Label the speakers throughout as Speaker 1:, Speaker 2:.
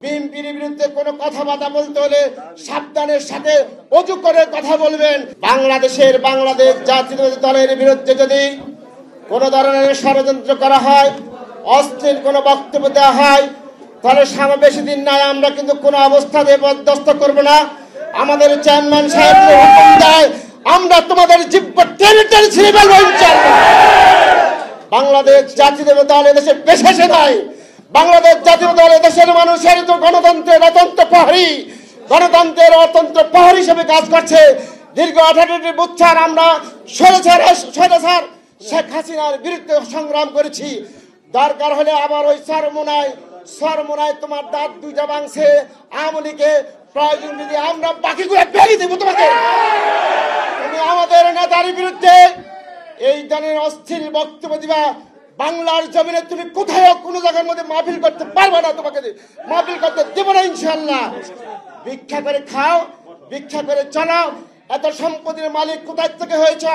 Speaker 1: বিএনপির বিরুদ্ধে কোনো কথাবার্তা বলতে হলে সাবধানের সাথে অজু করে কথা বলবেন। বাংলাদেশ জাতীয়তাবাদী দলের বিরুদ্ধে যদি কোনো ধরনের ষড়যন্ত্র করা হয়, অশ্লীল কোনো বক্তব্য দেওয়া হয়, তাহলে বেশি দিন নাই আমরা কিন্তু কোনো অবস্থাতে বরদাস্ত করব না। আমাদের চেয়ারম্যান সাহেব হুকুম দেয়, আমরা তোমাদের জিব্বা টেনে টেনে ছিঁড়ে ফেলবো ইনশাআল্লাহ। বাংলাদেশ জাতীয়তাবাদী দল এদেশে বেশে নাই। বাংলাদেশ জাতীয় দল দেশের মানুষের তো গণতন্ত্রের অতন্ত্র প্রহরী হিসেবে কাজ করছে। দীর্ঘ 18টি বছর আমরা স্বৈরাচার শেখ হাসিনার বিরুদ্ধে সংগ্রাম করেছি। দরকার হলে আবার ওই সরমোনায় তোমার দাঁত দুইটা ভাঙছে আওয়ামী লীগে, প্রয়োজন যদি আমরা বাকিগুলো বেরিয়ে দেবো তোমাকে। তুমি আমাদের নেতার বিরুদ্ধে এই ধরনের অস্থির বক্তব্য দিবা, বাংলার জমিনে তুমি কোথাও কোনো জায়গার মধ্যে মাহফিল করতে পারবে না, তোমাকে মাহফিল করতে দেবো না ইনশাআল্লাহ। ভিক্ষা করে খাও, ভিক্ষা করে চলো। এত সম্পত্তির মালিক কোথায় থেকে হয়েছ?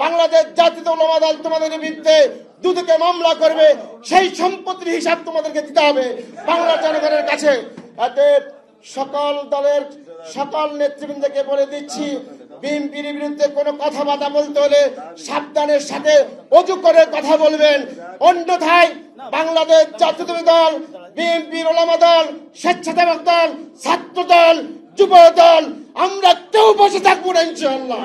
Speaker 1: বাংলাদেশ জাতীয় উলামা দল তোমাদের বিরুদ্ধে দুদকে মামলা করবে, সেই সম্পত্তির হিসাব তোমাদেরকে দিতে হবে বাংলা জনগণের কাছে। সকল দলের সকল নেতৃবৃন্দকে বলে দিচ্ছি, বিএনপির বিরুদ্ধে কোনো কথাবার্তা বলতে হলে সাবধানের সাথে অজু করে কথা বলবেন। অন্যথায় বাংলাদেশ জাতীয়তাবাদী দল, বিএনপির উলামা দল, স্বেচ্ছাসেবক দল, ছাত্র দল, যুব দল, আমরা কেউ বসে থাকবো না ইনশাআল্লাহ।